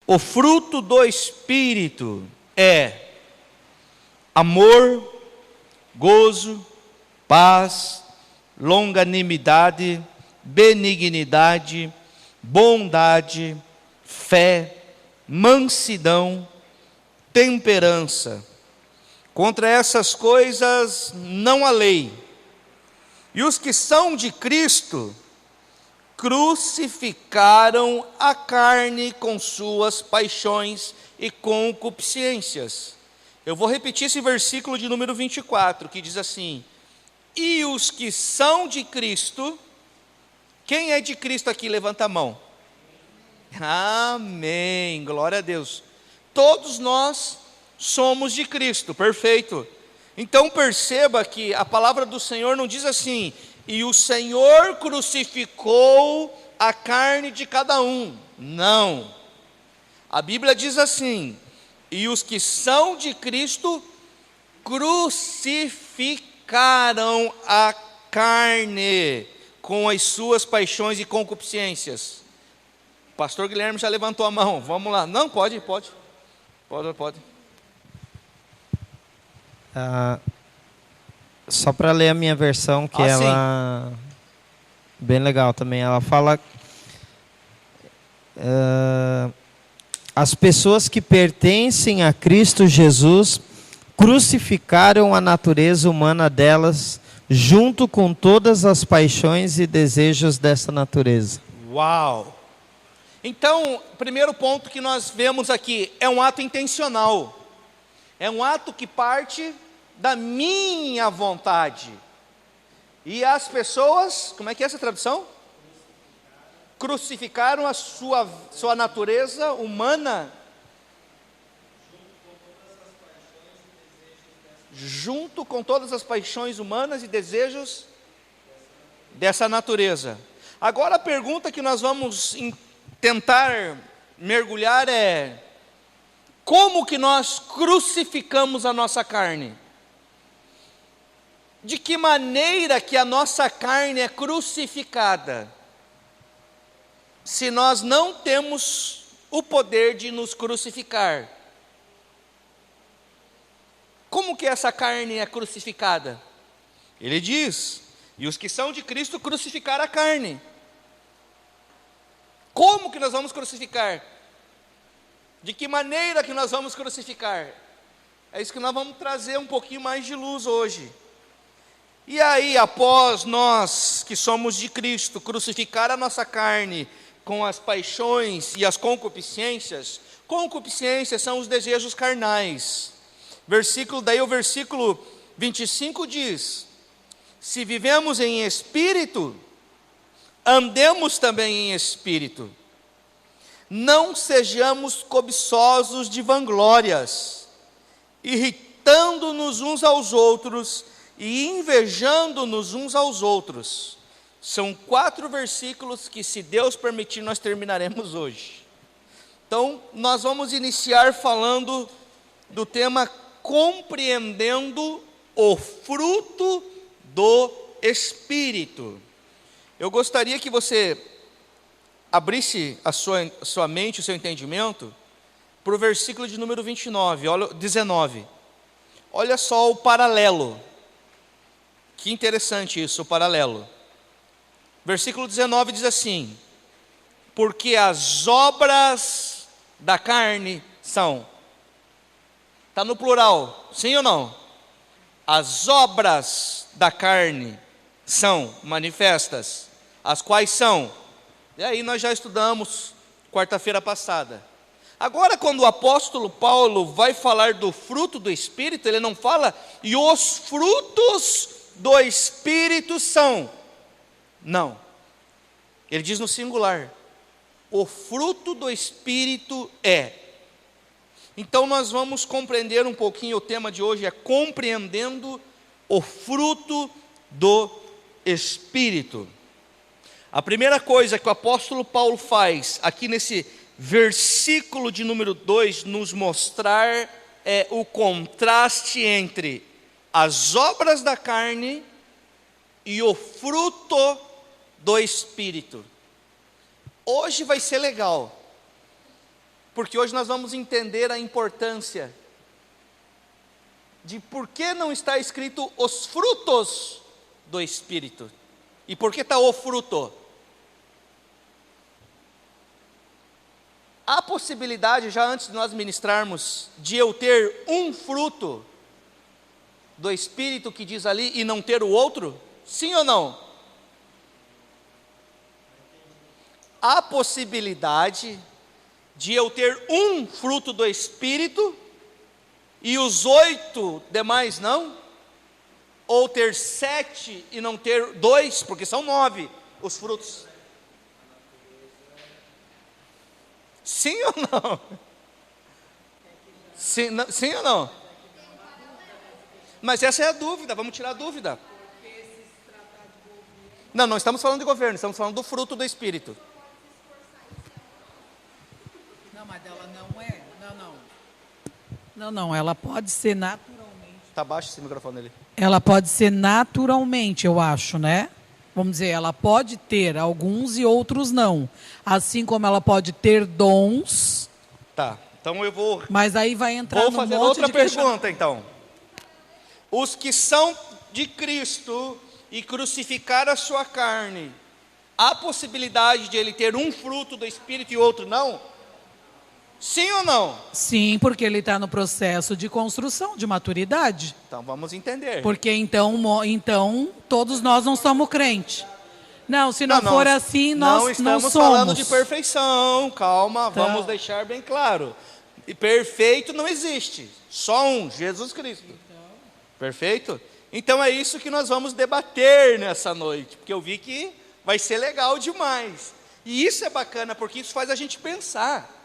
O fruto do Espírito é amor, gozo, paz, longanimidade, benignidade, bondade, fé, mansidão, temperança. Contra essas coisas não há lei. E os que são de Cristo crucificaram a carne com suas paixões e concupiscências. Eu vou repetir esse versículo de número 24, que diz assim: e os que são de Cristo, quem é de Cristo aqui? Levanta a mão. Amém, glória a Deus. Todos nós somos de Cristo, perfeito. Então perceba que a palavra do Senhor não diz assim: e o Senhor crucificou a carne de cada um. Não. A Bíblia diz assim: e os que são de Cristo crucificaram a carne com as suas paixões e concupiscências. O pastor Guilherme já levantou a mão. Vamos lá. Não, pode. Só para ler a minha versão, que ela bem legal também. Ela fala: as pessoas que pertencem a Cristo Jesus crucificaram a natureza humana delas, junto com todas as paixões e desejos dessa natureza. Uau! Então, primeiro ponto que nós vemos aqui, é um ato intencional. É um ato que parte da minha vontade. E as pessoas, como é que é essa tradução? Crucificaram a sua natureza humana junto com todas as paixões humanas e desejos dessa natureza. Agora a pergunta que nós vamos tentar mergulhar é: como que nós crucificamos a nossa carne? De que maneira que a nossa carne é crucificada? Se nós não temos o poder de nos crucificar. Como que essa carne é crucificada? Ele diz: e os que são de Cristo crucificaram a carne. Como que nós vamos crucificar? De que maneira que nós vamos crucificar? É isso que nós vamos trazer um pouquinho mais de luz hoje. E aí, após nós que somos de Cristo crucificar a nossa carne com as paixões e as concupiscências são os desejos carnais. O versículo 25 diz: se vivemos em espírito, andemos também em espírito. Não sejamos cobiçosos de vanglórias, irritando-nos uns aos outros e invejando-nos uns aos outros. São 4 versículos que, se Deus permitir, nós terminaremos hoje. Então, nós vamos iniciar falando do tema compreendendo o fruto do Espírito. Eu gostaria que você abrisse a sua mente, o seu entendimento, para o versículo de número 19. Olha só o paralelo. Que interessante isso, o paralelo. Versículo 19 diz assim: porque as obras da carne são... Está no plural, sim ou não? As obras da carne são manifestas, as quais são... E aí nós já estudamos quarta-feira passada. Agora, quando o apóstolo Paulo vai falar do fruto do Espírito, ele não fala: e os frutos do Espírito são. Não. Ele diz no singular: o fruto do Espírito é. Então nós vamos compreender um pouquinho, o tema de hoje é compreendendo o fruto do Espírito. A primeira coisa que o apóstolo Paulo faz aqui nesse versículo de número 2, nos mostrar é o contraste entre as obras da carne e o fruto do Espírito. Hoje vai ser legal. porque hoje nós vamos entender a importância de por que não está escrito os frutos do Espírito. E por que está o fruto? Há possibilidade, já antes de nós ministrarmos, de eu ter um fruto do Espírito que diz ali e não ter o outro? Sim ou não? Há possibilidade de eu ter um fruto do Espírito e os 8 demais não? Ou ter 7 e não ter 2, porque são 9 os frutos. Sim ou não? Sim ou não? Mas essa é a dúvida, vamos tirar a dúvida. Não estamos falando de governo, estamos falando do fruto do Espírito. Não, mas ela não é. Não, ela pode ser naturalmente. Está baixo esse microfone ali. Ela pode ser naturalmente, eu acho, né? Vamos dizer, ela pode ter alguns e outros não. Assim como ela pode ter dons. Tá, então eu vou... Mas aí vai entrar Vou no fazer monte outra de pergunta, então. Os que são de Cristo e crucificaram a sua carne, há possibilidade de ele ter um fruto do Espírito e outro não? Sim ou não? Sim, porque ele está no processo de construção, de maturidade. Então vamos entender. Porque então todos nós não somos crentes. Não, se não for assim, nós não estamos somos. falando de perfeição, calma, Tá. vamos deixar bem claro. E perfeito não existe, só um, Jesus Cristo. Perfeito? Então é isso que nós vamos debater nessa noite, porque eu vi que vai ser legal demais. E isso é bacana, porque isso faz a gente pensar.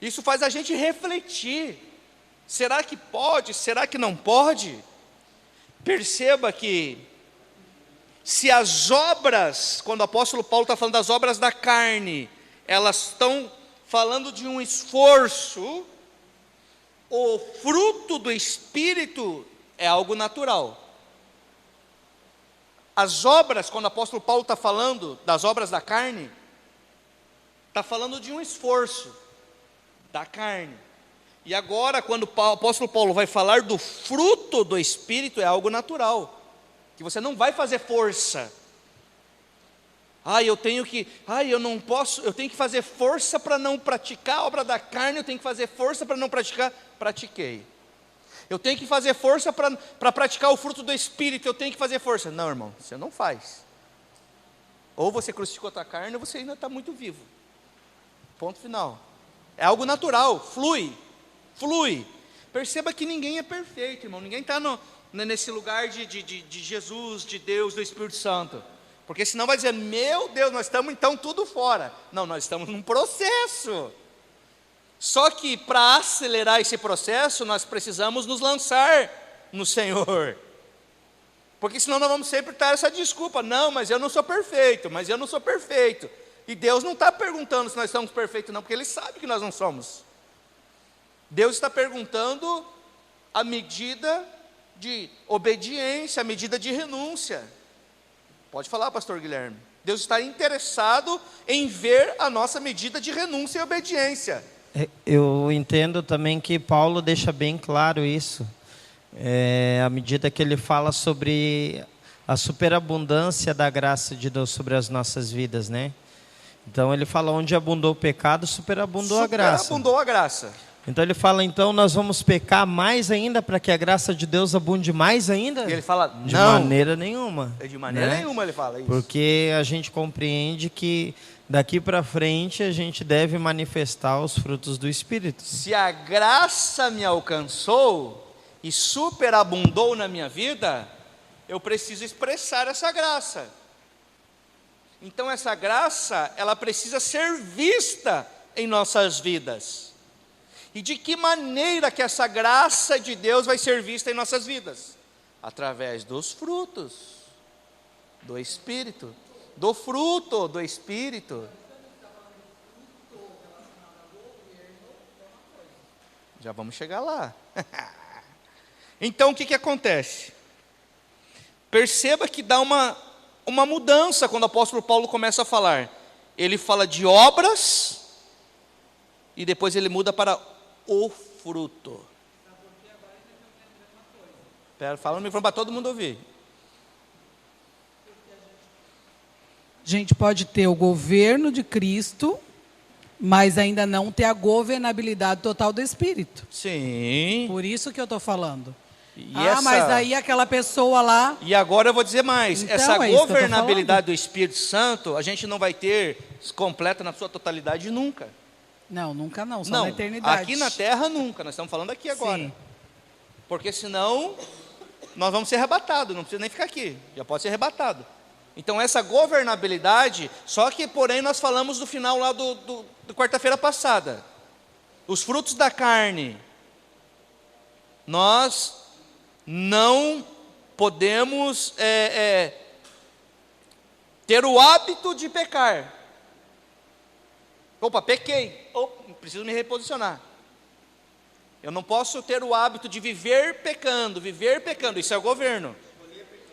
Isso faz a gente refletir. Será que pode? Será que não pode? Perceba que se as obras, quando o apóstolo Paulo está falando das obras da carne, elas estão falando de um esforço, o fruto do Espírito é algo natural. As obras, quando o apóstolo Paulo está falando das obras da carne, está falando de um esforço da carne. E agora, quando o apóstolo Paulo vai falar do fruto do Espírito, é algo natural, que você não vai fazer força. Eu não posso, eu tenho que fazer força para não praticar a obra da carne, eu tenho que fazer força para não praticar, pratiquei. Eu tenho que fazer força para praticar o fruto do Espírito, eu tenho que fazer força. Não, irmão, você não faz. Ou você crucificou a tua carne, ou você ainda está muito vivo. Ponto final. É algo natural, flui. Perceba que ninguém é perfeito, irmão. Ninguém está nesse lugar de Jesus, de Deus, do Espírito Santo. Porque senão vai dizer, meu Deus, nós estamos então tudo fora. Não, nós estamos num processo. Só que para acelerar esse processo, nós precisamos nos lançar no Senhor. Porque senão nós vamos sempre ter essa desculpa. Não, mas eu não sou perfeito, E Deus não está perguntando se nós somos perfeitos não, porque Ele sabe que nós não somos. Deus está perguntando a medida de obediência, a medida de renúncia. Pode falar, pastor Guilherme. Deus está interessado em ver a nossa medida de renúncia e obediência. Eu entendo também que Paulo deixa bem claro isso, à medida que ele fala sobre a superabundância da graça de Deus sobre as nossas vidas, né? Então ele fala, onde abundou o pecado, superabundou a graça. Superabundou a graça. Então ele fala, então nós vamos pecar mais ainda para que a graça de Deus abunde mais ainda? E ele fala, de não. maneira nenhuma. De maneira né? nenhuma ele fala isso. Porque a gente compreende que daqui para frente a gente deve manifestar os frutos do Espírito. Se a graça me alcançou e superabundou na minha vida, eu preciso expressar essa graça. Então essa graça, ela precisa ser vista em nossas vidas. E de que maneira que essa graça de Deus vai ser vista em nossas vidas? Através dos frutos do Espírito, do fruto do Espírito. Já vamos chegar lá. Então o que acontece? Perceba que dá uma mudança quando o apóstolo Paulo começa a falar. Ele fala de obras e depois ele muda para o fruto. Pera, fala no microfone para todo mundo ouvir. A gente pode ter o governo de Cristo, mas ainda não ter a governabilidade total do Espírito. Sim. Por isso que eu estou falando. E mas aí aquela pessoa lá... E agora eu vou dizer mais. Então, essa é isso que eu tô governabilidade do Espírito Santo, a gente não vai ter completa na sua totalidade nunca. Não, nunca não, só Não, na eternidade. aqui na terra nunca, nós estamos falando aqui agora. Sim. Porque senão nós vamos ser arrebatados, não precisa nem ficar aqui, já pode ser arrebatado. Então essa governabilidade, só que porém nós falamos do final lá do quarta-feira passada. Os frutos da carne, nós não podemos ter o hábito de pecar. Opa, pequei, preciso me reposicionar. Eu não posso ter o hábito de viver pecando, isso é o governo.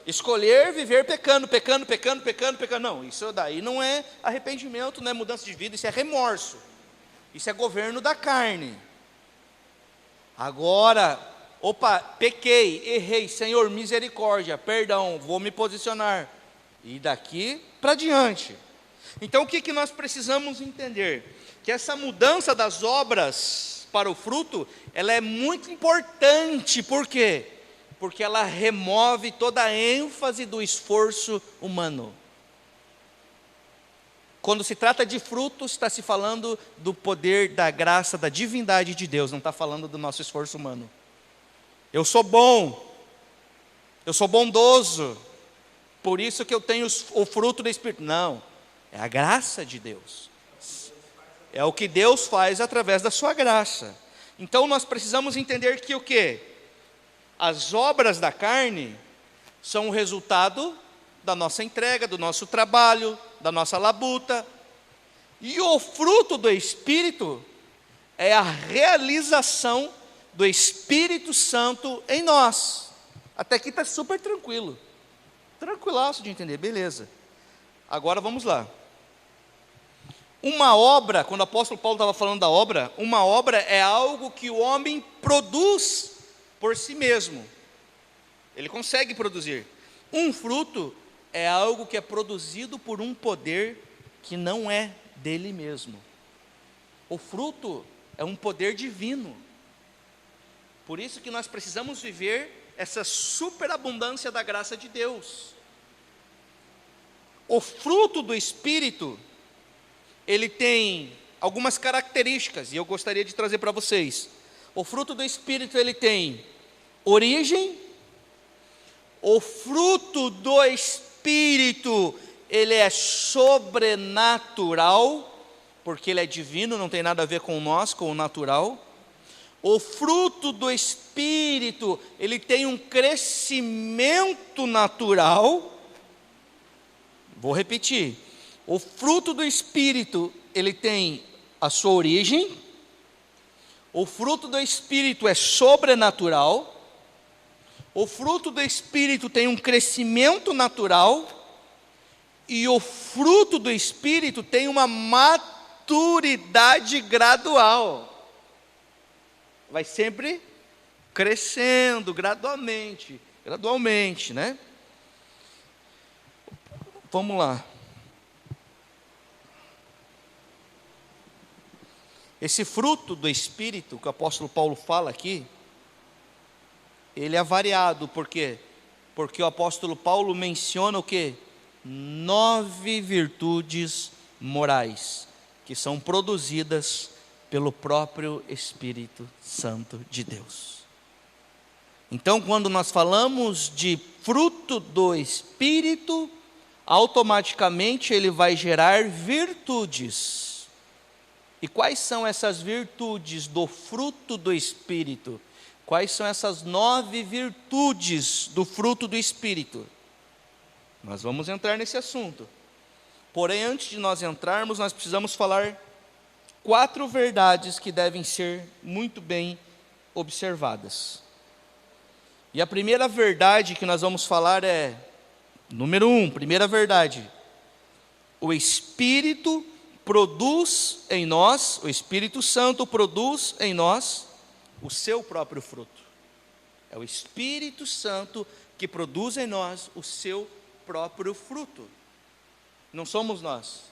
Escolher viver pecando. Não, isso daí não é arrependimento, não é mudança de vida, isso é remorso. Isso é governo da carne. Agora, pequei, errei, Senhor, misericórdia, perdão, vou me posicionar. E daqui para diante. Então o que nós precisamos entender? Que essa mudança das obras para o fruto, ela é muito importante. Por quê? Porque ela remove toda a ênfase do esforço humano. Quando se trata de frutos, está se falando do poder, da graça, da divindade de Deus, não está falando do nosso esforço humano. Eu sou bom, eu sou bondoso, por isso que eu tenho o fruto do Espírito. Não, é a graça de Deus. É o que Deus faz através da sua graça. Então nós precisamos entender que o quê? As obras da carne são o resultado da nossa entrega, do nosso trabalho, da nossa labuta. E o fruto do Espírito é a realização do Espírito Santo em nós. Até aqui está super tranquilo. Tranquilaço de entender, beleza. Agora vamos lá. Uma obra, quando o apóstolo Paulo estava falando da obra, uma obra é algo que o homem produz por si mesmo. Ele consegue produzir. Um fruto é algo que é produzido por um poder que não é dele mesmo. O fruto é um poder divino. Por isso que nós precisamos viver essa superabundância da graça de Deus. O fruto do Espírito, ele tem algumas características, e eu gostaria de trazer para vocês. O fruto do Espírito, ele tem origem. O fruto do Espírito, ele é sobrenatural, porque ele é divino, não tem nada a ver com nós, com o natural. O fruto do Espírito, ele tem um crescimento natural. Vou repetir. O fruto do Espírito, ele tem a sua origem. O fruto do Espírito é sobrenatural. O fruto do Espírito tem um crescimento natural. E o fruto do Espírito tem uma maturidade gradual. Vai sempre crescendo gradualmente, né? Vamos lá. Esse fruto do Espírito que o apóstolo Paulo fala aqui, ele é variado, por quê? Porque o apóstolo Paulo menciona o quê? 9 virtudes morais, que são produzidas pelo próprio Espírito Santo de Deus. Então, quando nós falamos de fruto do Espírito, automaticamente ele vai gerar virtudes. E quais são essas virtudes do fruto do Espírito? Quais são essas 9 virtudes do fruto do Espírito? Nós vamos entrar nesse assunto. Porém, antes de nós entrarmos, nós precisamos falar 4 verdades que devem ser muito bem observadas. E a primeira verdade que nós vamos falar número 1, primeira verdade. O Espírito produz em nós, o Espírito Santo produz em nós o seu próprio fruto. É o Espírito Santo que produz em nós o seu próprio fruto. Não somos nós.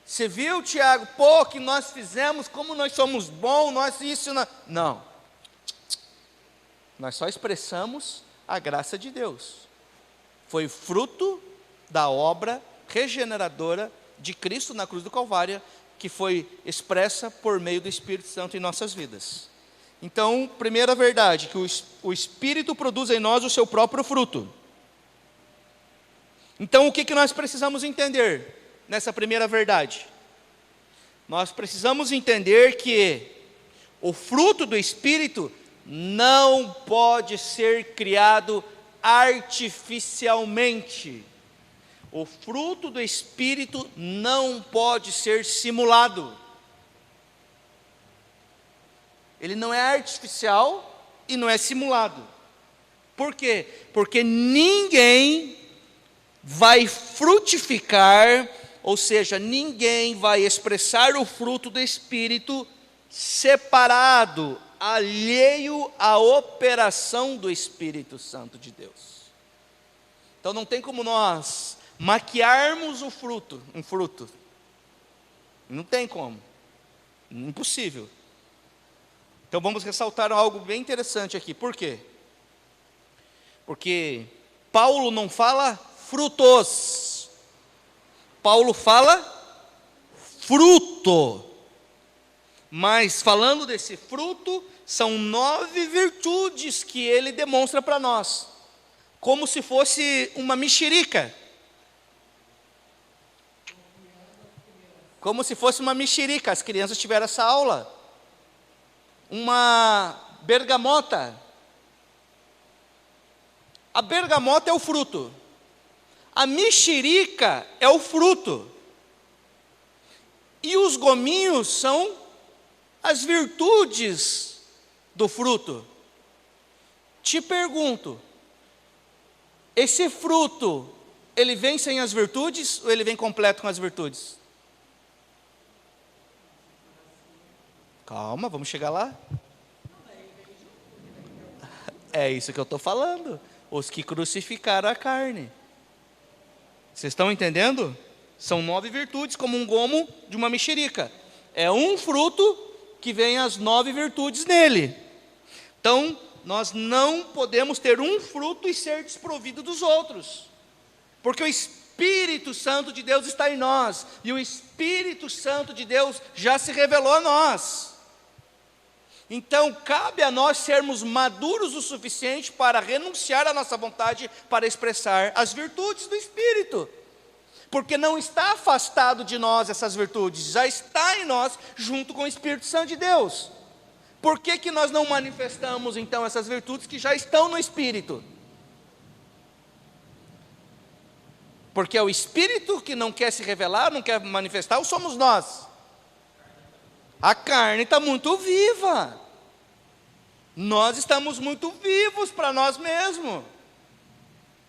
Você viu, Tiago, que nós fizemos, como nós somos bons, nós isso, não. Nós só expressamos a graça de Deus. Foi fruto da obra regeneradora de Cristo na cruz do Calvário, que foi expressa por meio do Espírito Santo em nossas vidas. Então, primeira verdade, que o Espírito produz em nós o seu próprio fruto. Então, o que nós precisamos entender nessa primeira verdade? Nós precisamos entender que o fruto do Espírito não pode ser criado artificialmente. O fruto do Espírito não pode ser simulado. Ele não é artificial e não é simulado. Por quê? Porque ninguém vai frutificar, ou seja, ninguém vai expressar o fruto do Espírito separado, alheio à operação do Espírito Santo de Deus. Então não tem como nós maquiarmos um fruto. Não tem como. Impossível. Então vamos ressaltar algo bem interessante aqui. Por quê? Porque Paulo não fala frutos. Paulo fala fruto. Mas falando desse fruto, são 9 virtudes que ele demonstra para nós. Como se fosse uma mexerica. Como se fosse uma mexerica. As crianças tiveram essa aula. Uma bergamota. A bergamota é o fruto. A mexerica é o fruto. E os gominhos são as virtudes do fruto. Te pergunto, esse fruto, ele vem sem as virtudes ou ele vem completo com as virtudes? Calma, vamos chegar lá. É isso que eu estou falando. Os que crucificaram a carne. Vocês estão entendendo? São 9 virtudes, como um gomo de uma mexerica. É um fruto que vem as 9 virtudes nele. Então, nós não podemos ter um fruto e ser desprovido dos outros. Porque o Espírito Santo de Deus está em nós. E o Espírito Santo de Deus já se revelou a nós. Então, cabe a nós sermos maduros o suficiente para renunciar à nossa vontade para expressar as virtudes do Espírito. Porque não está afastado de nós essas virtudes, já está em nós junto com o Espírito Santo de Deus. Por que nós não manifestamos então essas virtudes que já estão no Espírito? Porque é o Espírito que não quer se revelar, não quer manifestar, ou somos nós? A carne está muito viva. Nós estamos muito vivos para nós mesmos.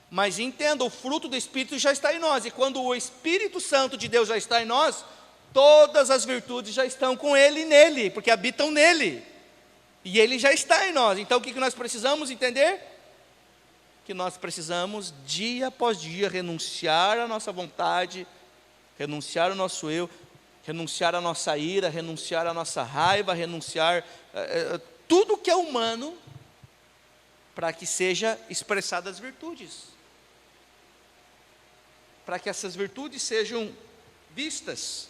Mas entenda, o fruto do Espírito já está em nós. E quando o Espírito Santo de Deus já está em nós, todas as virtudes já estão com Ele e nele, porque habitam nele. E Ele já está em nós. Então o que nós precisamos entender? Que nós precisamos, dia após dia, renunciar à nossa vontade, renunciar ao nosso eu, renunciar à nossa ira, renunciar à nossa raiva, renunciar tudo que é humano, para que seja expressadas as virtudes. Para que essas virtudes sejam vistas.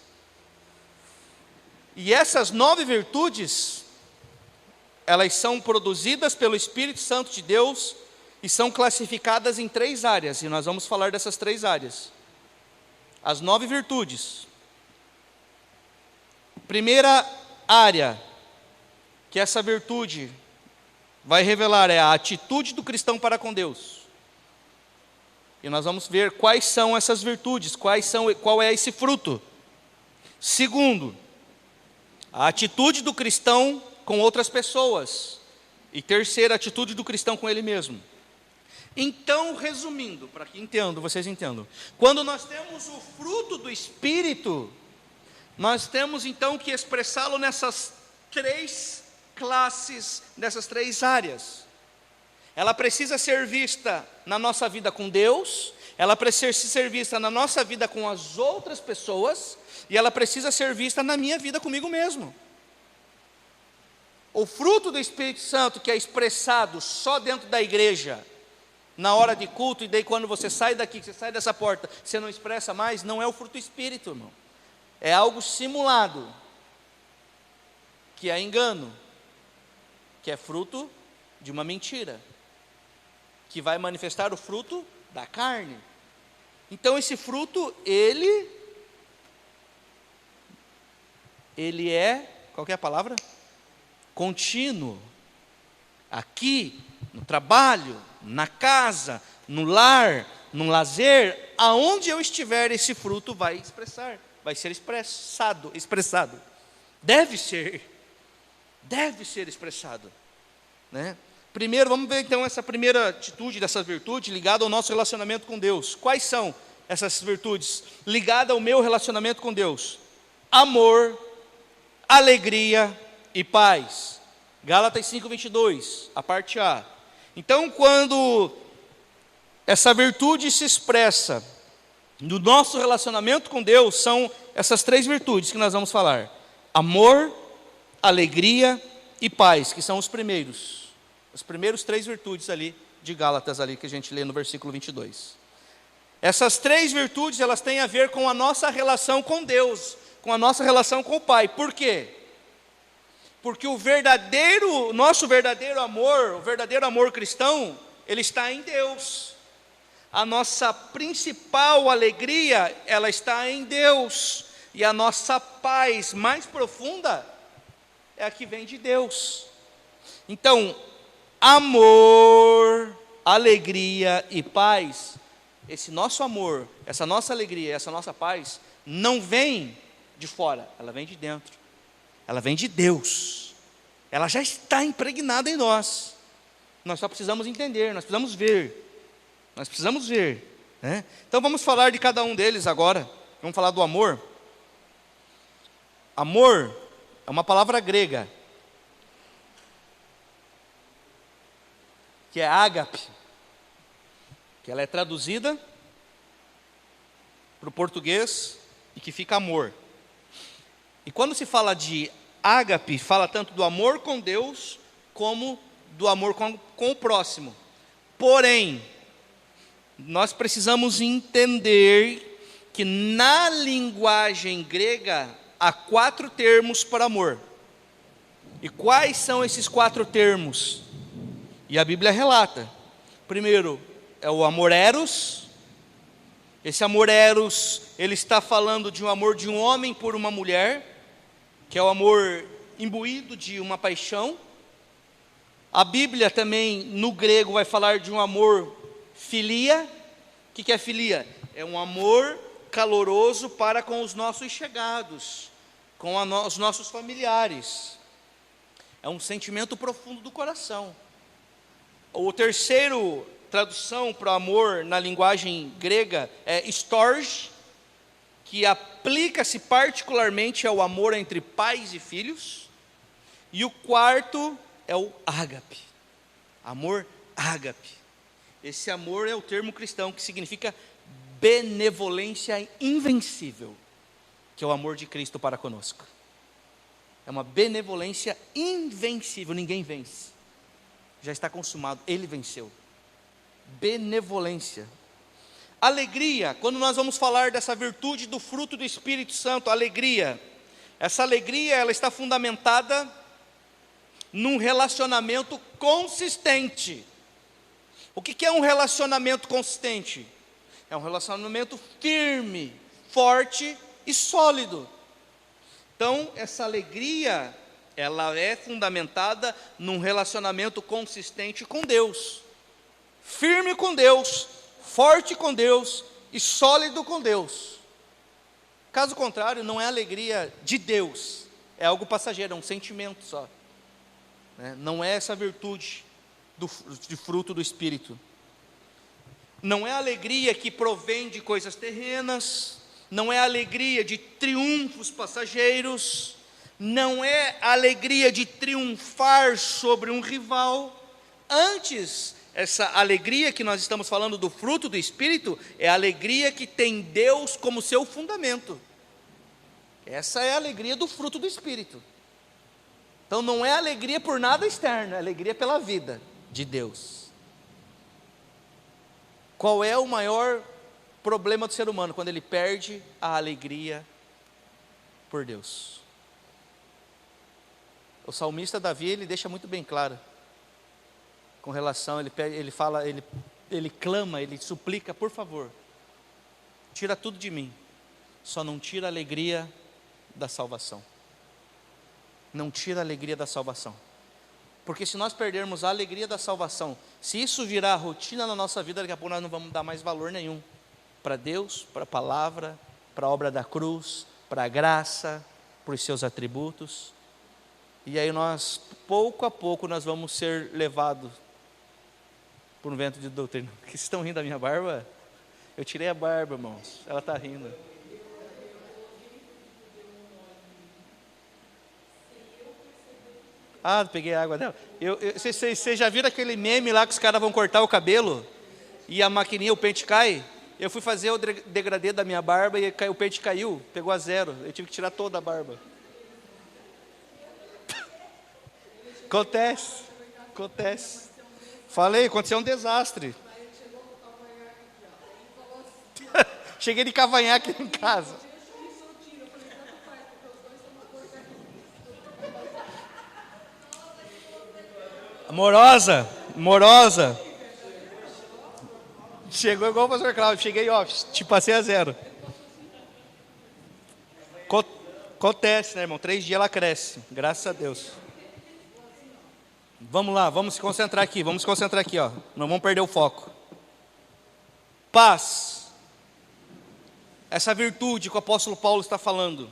E essas 9 virtudes, elas são produzidas pelo Espírito Santo de Deus e são classificadas em 3 áreas, e nós vamos falar dessas 3 áreas. As 9 virtudes. Primeira área que essa virtude vai revelar é a atitude do cristão para com Deus. E nós vamos ver quais são essas virtudes, qual é esse fruto. Segundo, a atitude do cristão com outras pessoas. E terceira, a atitude do cristão com ele mesmo. Então, resumindo, para que vocês entendam, quando nós temos o fruto do Espírito, Nós temos então que expressá-lo nessas três classes, nessas três áreas. Ela precisa ser vista na nossa vida com Deus, ela precisa ser vista na nossa vida com as outras pessoas, e ela precisa ser vista na minha vida comigo mesmo. O fruto do Espírito Santo que é expressado só dentro da igreja, na hora de culto, e daí quando você sai daqui, você sai dessa porta, você não expressa mais, não é o fruto do Espírito, irmão. É algo simulado, que é engano, que é fruto de uma mentira, que vai manifestar o fruto da carne. Então esse fruto, ele é, qual que é a palavra? Contínuo. Aqui, no trabalho, na casa, no lar, no lazer, aonde eu estiver, esse fruto vai ser expressado. Deve ser expressado, né? Primeiro, vamos ver então essa primeira atitude dessa virtude ligada ao nosso relacionamento com Deus. Quais são essas virtudes ligadas ao meu relacionamento com Deus? Amor, alegria e paz. Gálatas 5:22, a parte A. Então, quando essa virtude se expressa no nosso relacionamento com Deus, são essas três virtudes que nós vamos falar: amor, alegria e paz, que são os primeiros três virtudes ali de Gálatas, ali que a gente lê no versículo 22. Essas três virtudes, elas têm a ver com a nossa relação com Deus, com a nossa relação com o Pai. Por quê? Porque nosso verdadeiro amor cristão, ele está em Deus. A nossa principal alegria, ela está em Deus. E a nossa paz mais profunda é a que vem de Deus. Então, amor, alegria e paz, esse nosso amor, essa nossa alegria, essa nossa paz, não vem de fora, ela vem de dentro, ela vem de Deus, ela já está impregnada em nós, nós só precisamos entender, nós precisamos ver, né? Então vamos falar de cada um deles agora. Vamos falar do amor. Amor é uma palavra grega, que é ágape, que ela é traduzida para o português e que fica amor. E quando se fala de ágape, fala tanto do amor com Deus, como do amor com o próximo. Porém, nós precisamos entender que na linguagem grega há 4 termos para amor. E quais são esses 4 termos? E a Bíblia relata. Primeiro, é o amor eros. Esse amor eros, ele está falando de um amor de um homem por uma mulher, que é o amor imbuído de uma paixão. A Bíblia também, no grego, vai falar de um amor filia. O que é filia? É um amor caloroso para com os nossos chegados, com os nossos familiares. É um sentimento profundo do coração. O terceiro tradução para amor na linguagem grega é storge, que aplica-se particularmente ao amor entre pais e filhos. E o quarto é o ágape, amor ágape. Esse amor é o termo cristão que significa benevolência invencível, que é o amor de Cristo para conosco. É uma benevolência invencível, ninguém vence. Já está consumado, ele venceu. Benevolência. Alegria, quando nós vamos falar dessa virtude do fruto do Espírito Santo, alegria. Essa alegria, ela está fundamentada num relacionamento consistente. O que é um relacionamento consistente? É um relacionamento firme, forte e sólido. Então, essa alegria, ela é fundamentada num relacionamento consistente com Deus. Firme com Deus, forte com Deus e sólido com Deus. Caso contrário, não é alegria de Deus, é algo passageiro, é um sentimento só, né? Não é essa virtude de fruto do Espírito. Não é alegria que provém de coisas terrenas, não é alegria de triunfos passageiros, não é alegria de triunfar sobre um rival. Antes, essa alegria que nós estamos falando do fruto do Espírito, é a alegria que tem Deus como seu fundamento. Essa é a alegria do fruto do Espírito. Então não é alegria por nada externo, é alegria pela vida de Deus. Qual é o maior problema do ser humano? Quando ele perde a alegria por Deus. O salmista Davi, ele deixa muito bem claro, com relação, ele clama, ele suplica, por favor, tira tudo de mim, só não tira a alegria da salvação. Não tira a alegria da salvação. Porque se nós perdermos a alegria da salvação, se isso virar rotina na nossa vida, daqui a pouco nós não vamos dar mais valor nenhum para Deus, para a palavra, para a obra da cruz, para a graça, para os seus atributos. E aí nós, pouco a pouco, nós vamos ser levados por um vento de doutrina. Que vocês estão rindo da minha barba? Eu tirei a barba, irmãos. Ela está rindo. Ah, peguei a água dela. Vocês já viram aquele meme lá que os caras vão cortar o cabelo e a maquininha, o pente cai? Eu fui fazer o degradê da minha barba e o pente caiu, pegou a zero. Eu tive que tirar toda a barba. Acontece. Falei, aconteceu um desastre. Cheguei de cavanhaque em casa. Amorosa. Chegou igual o pastor Cláudio. Cheguei, ó, te passei a zero. Acontece, né, irmão? 3 dias ela cresce, graças a Deus. Vamos lá, vamos se concentrar aqui, ó. Não vamos perder o foco. Paz. Essa virtude que o apóstolo Paulo está falando,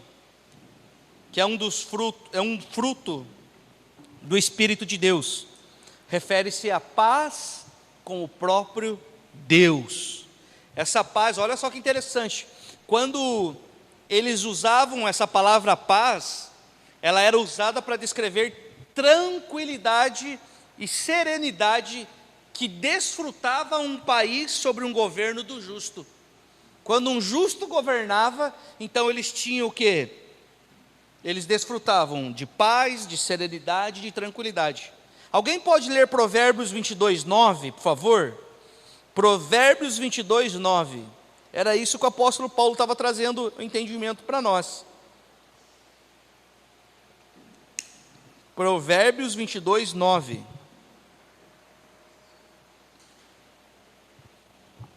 que é um fruto do Espírito de Deus, refere-se à paz com o próprio Deus. Essa paz, olha só que interessante, quando eles usavam essa palavra paz, ela era usada para descrever tranquilidade e serenidade que desfrutava um país sobre um governo do justo. Quando um justo governava, então eles tinham o quê? Eles desfrutavam de paz, de serenidade, de tranquilidade. Alguém pode ler Provérbios 22:9, por favor? Provérbios 22:9. Era isso que o apóstolo Paulo estava trazendo o entendimento para nós. Provérbios 22:9.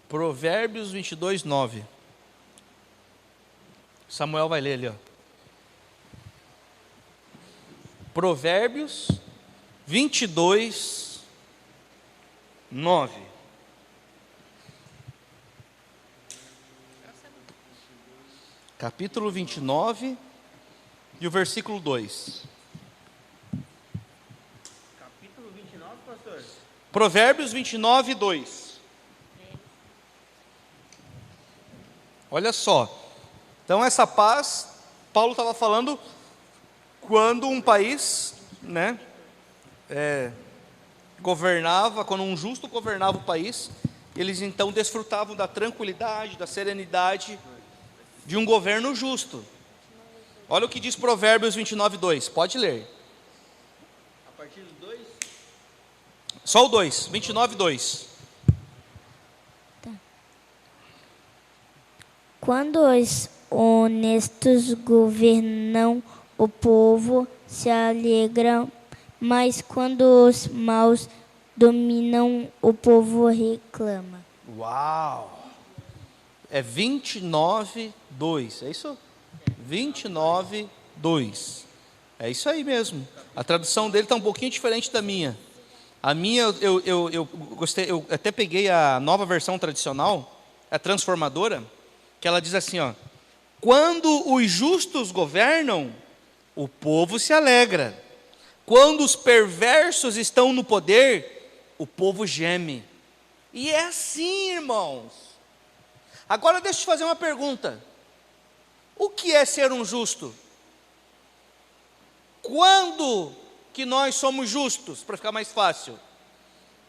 Provérbios 22:9. Samuel vai ler ali, ó. Provérbios 22:9. Capítulo 29 e o versículo 2. Capítulo 29, pastor? Provérbios 29:2. Olha só. Então essa paz, Paulo estava falando quando um país, né, governava, quando um justo governava o país, eles então desfrutavam da tranquilidade, da serenidade de um governo justo. Olha o que diz Provérbios 29:2. Pode ler. A partir do 2? Só o 2, 29:2. Tá. Quando os honestos governam, o povo se alegra, mas quando os maus dominam, o povo reclama. Uau! É 29:2, é isso? 29:2. É isso aí mesmo. A tradução dele está um pouquinho diferente da minha. A minha, eu gostei, eu até peguei a nova versão tradicional, a transformadora, que ela diz assim, ó: quando os justos governam, o povo se alegra. Quando os perversos estão no poder, o povo geme. E é assim, irmãos. Agora deixa eu te fazer uma pergunta. O que é ser um justo? Quando que nós somos justos? Para ficar mais fácil.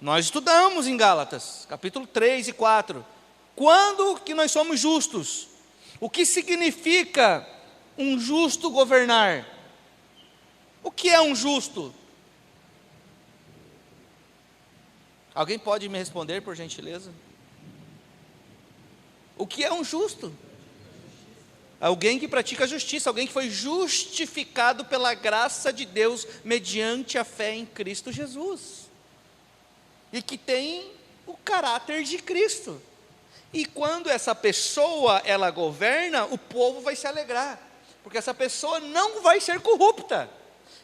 Nós estudamos em Gálatas, capítulo 3 e 4. Quando que nós somos justos? O que significa um justo governar? O que é um justo? Alguém pode me responder, por gentileza? O que é um justo? Alguém que pratica a justiça, alguém que foi justificado pela graça de Deus mediante a fé em Cristo Jesus. E que tem o caráter de Cristo. E quando essa pessoa, ela governa, o povo vai se alegrar. Porque essa pessoa não vai ser corrupta.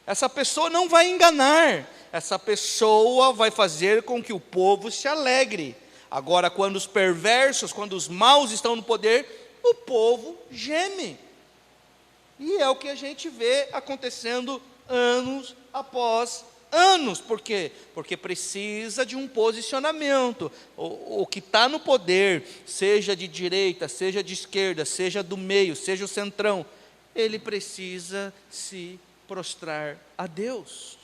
Essa pessoa não vai enganar. Essa pessoa vai fazer com que o povo se alegre. Agora, quando os perversos, quando os maus estão no poder, o povo geme. E é o que a gente vê acontecendo anos após anos. Por quê? Porque precisa de um posicionamento. O que está no poder, seja de direita, seja de esquerda, seja do meio, seja o centrão, ele precisa se prostrar a Deus,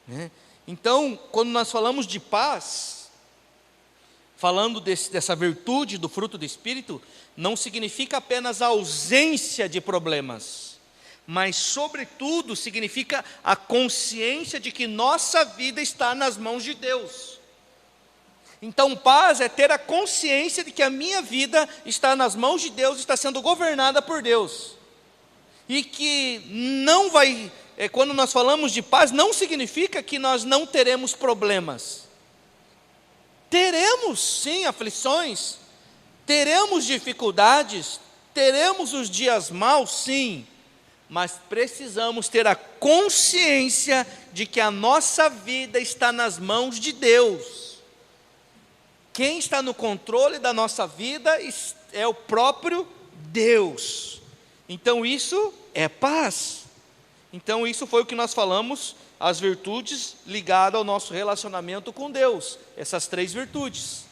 né? Então, quando nós falamos de paz, falando dessa virtude do fruto do Espírito, não significa apenas a ausência de problemas, mas, sobretudo, significa a consciência de que nossa vida está nas mãos de Deus. Então, paz é ter a consciência de que a minha vida está nas mãos de Deus, está sendo governada por Deus. E que não vai, quando nós falamos de paz, não significa que nós não teremos problemas. Teremos sim aflições, teremos dificuldades, teremos os dias maus, sim, mas precisamos ter a consciência de que a nossa vida está nas mãos de Deus. Quem está no controle da nossa vida é o próprio Deus. Então isso é paz. Então isso foi o que nós falamos, as virtudes ligadas ao nosso relacionamento com Deus, essas 3 virtudes.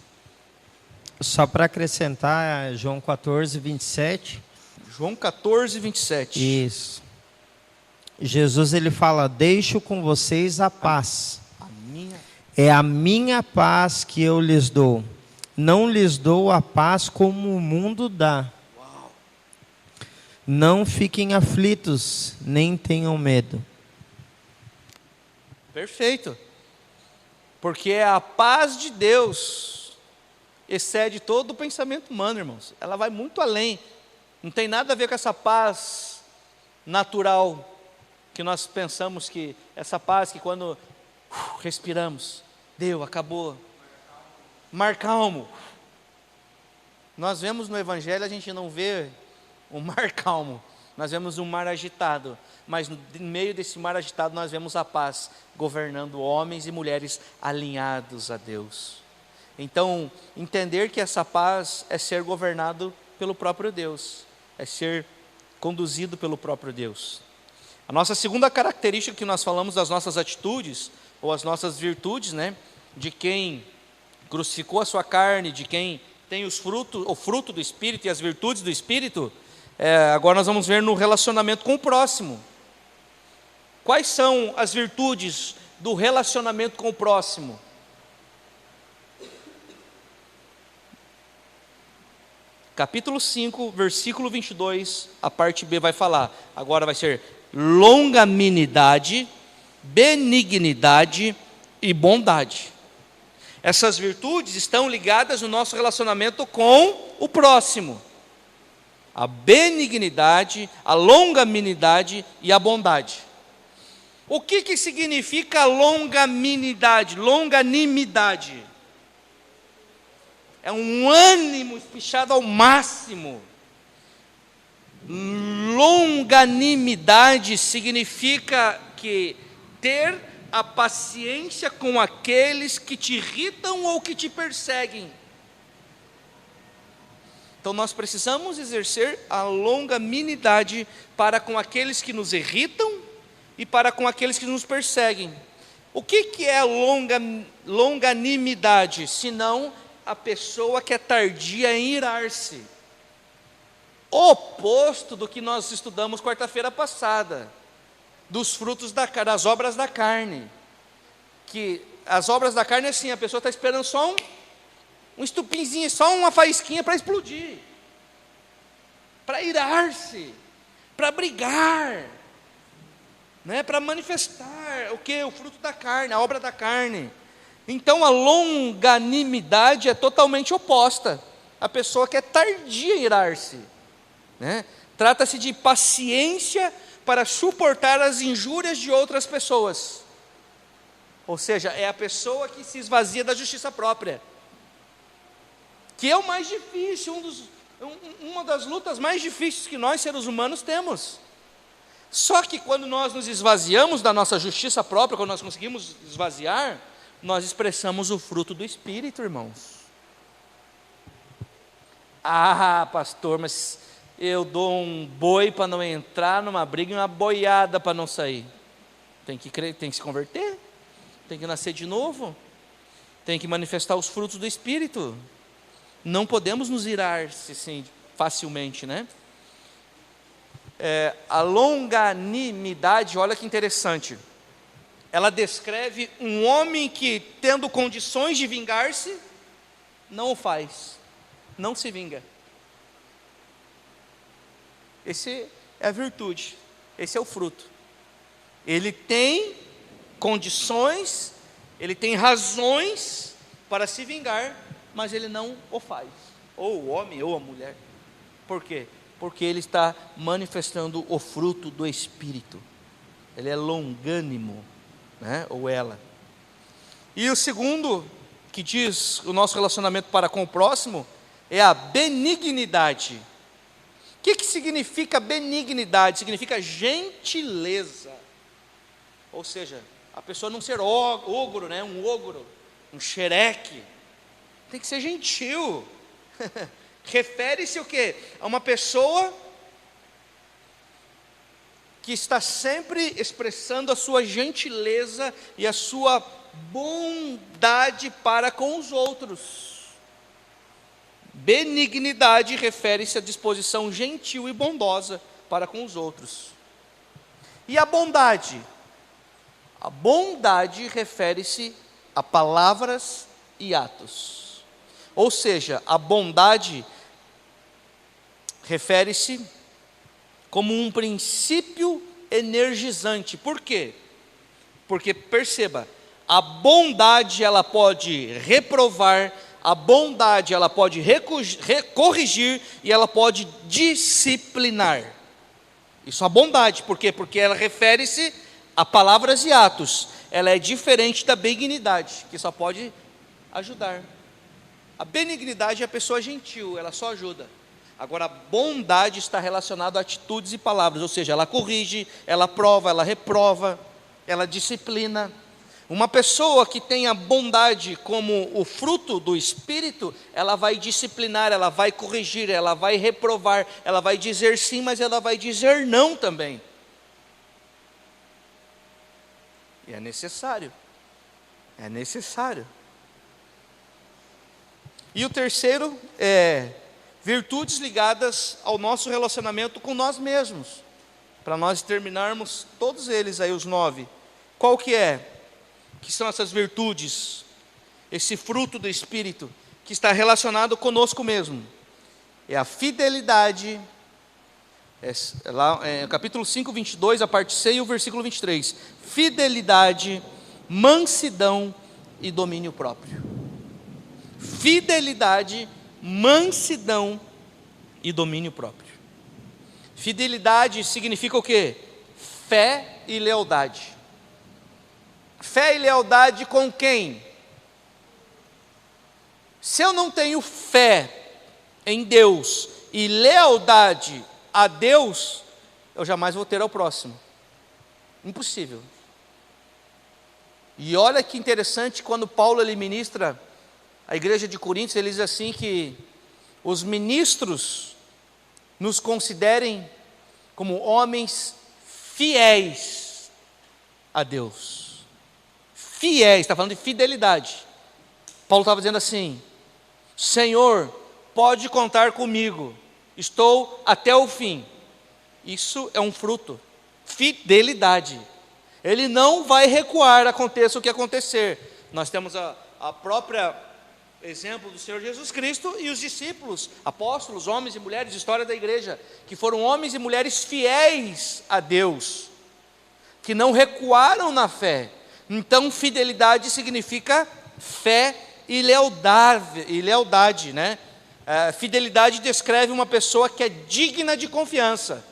Só para acrescentar, João 14, 27. João 14, 27. Isso. Jesus ele fala: deixo com vocês a paz. É a minha paz que eu lhes dou. Não lhes dou a paz como o mundo dá. Não fiquem aflitos, nem tenham medo. Perfeito. Porque a paz de Deus excede todo o pensamento humano, irmãos. Ela vai muito além. Não tem nada a ver com essa paz natural, que nós pensamos que essa paz que quando respiramos, deu, acabou. Mar calmo. Nós vemos no Evangelho, a gente não vê um mar calmo, nós vemos um mar agitado, mas no meio desse mar agitado nós vemos a paz governando homens e mulheres alinhados a Deus. Então, entender que essa paz é ser governado pelo próprio Deus, é ser conduzido pelo próprio Deus. A nossa segunda característica que nós falamos das nossas atitudes, ou as nossas virtudes, né, de quem crucificou a sua carne, de quem tem o fruto do Espírito e as virtudes do Espírito, agora nós vamos ver no relacionamento com o próximo. Quais são as virtudes do relacionamento com o próximo? Capítulo 5, versículo 22, a parte B vai falar. Agora vai ser longanimidade, benignidade e bondade. Essas virtudes estão ligadas no nosso relacionamento com o próximo. A benignidade, a longanimidade e a bondade. O que significa longanimidade? Longanimidade é um ânimo espichado ao máximo. Longanimidade significa que ter a paciência com aqueles que te irritam ou que te perseguem. Então nós precisamos exercer a longanimidade para com aqueles que nos irritam e para com aqueles que nos perseguem. O que é a longanimidade? Senão a pessoa que é tardia em irar-se. oposto do que nós estudamos quarta-feira passada, dos frutos das obras da carne. Que as obras da carne é assim, a pessoa está esperando só um estupinzinho, só uma faísquinha para explodir, para irar-se, para brigar, né? Para manifestar o que? O fruto da carne, a obra da carne. Então a longanimidade é totalmente oposta. A pessoa quer tardia em irar-se, né? Trata-se de paciência para suportar as injúrias de outras pessoas. Ou seja, é a pessoa que se esvazia da justiça própria, que é o mais difícil, uma das lutas mais difíceis que nós, seres humanos, temos. Só que quando nós nos esvaziamos da nossa justiça própria, quando nós conseguimos esvaziar, nós expressamos o fruto do Espírito, irmãos. Ah, pastor, mas eu dou um boi para não entrar numa briga e uma boiada para não sair. Tem que crer, tem que se converter, tem que nascer de novo, tem que manifestar os frutos do Espírito. Não podemos nos irar assim, facilmente, né? A longanimidade, olha que interessante, ela descreve um homem que, tendo condições de vingar-se, não o faz, não se vinga. Esse é a virtude, esse é o fruto. Ele tem condições, ele tem razões para se vingar, mas ele não o faz, ou o homem ou a mulher. Por quê? Porque ele está manifestando o fruto do Espírito. Ele é longânimo, né? Ou ela. E o segundo, que diz o nosso relacionamento para com o próximo, é a benignidade. O que significa benignidade? Significa gentileza. Ou seja, a pessoa não ser ogro, né? Um ogro, um xereque. Tem que ser gentil. Refere-se o quê? A uma pessoa que está sempre expressando a sua gentileza e a sua bondade para com os outros. Benignidade refere-se à disposição gentil e bondosa para com os outros. E a bondade? A bondade refere-se a palavras e atos. Ou seja, a bondade refere-se como um princípio energizante. Por quê? Porque, perceba, a bondade ela pode reprovar, a bondade ela pode corrigir e ela pode disciplinar. Isso é a bondade, por quê? Porque ela refere-se a palavras e atos. Ela é diferente da benignidade, que só pode ajudar. A benignidade é a pessoa gentil, ela só ajuda. Agora, a bondade está relacionada a atitudes e palavras, ou seja, ela corrige, ela prova, ela reprova, ela disciplina. Uma pessoa que tem a bondade como o fruto do Espírito, ela vai disciplinar, ela vai corrigir, ela vai reprovar, ela vai dizer sim, mas ela vai dizer não também. E é necessário. É necessário. E o terceiro é virtudes ligadas ao nosso relacionamento com nós mesmos. Para nós terminarmos todos eles aí, os 9. Qual que é? Que são essas virtudes, esse fruto do Espírito, que está relacionado conosco mesmo. É a fidelidade, capítulo 5, 22, a parte C e o versículo 23. Fidelidade, mansidão e domínio próprio. Fidelidade, mansidão e domínio próprio. Fidelidade significa o quê? Fé e lealdade. Fé e lealdade com quem? Se eu não tenho fé em Deus e lealdade a Deus, eu jamais vou ter ao próximo. Impossível. E olha que interessante, quando Paulo ele ministra a igreja de Coríntios, ele diz assim que os ministros nos considerem como homens fiéis a Deus. Fiéis, está falando de fidelidade. Paulo estava dizendo assim: Senhor, pode contar comigo. estou até o fim. Isso é um fruto, fidelidade. Ele não vai recuar, aconteça o que acontecer. Nós temos a própria exemplo do Senhor Jesus Cristo e os discípulos, apóstolos, homens e mulheres, história da igreja, que foram homens e mulheres fiéis a Deus, que não recuaram na fé. Então, fidelidade significa fé e lealdade, né? Fidelidade descreve uma pessoa que é digna de confiança.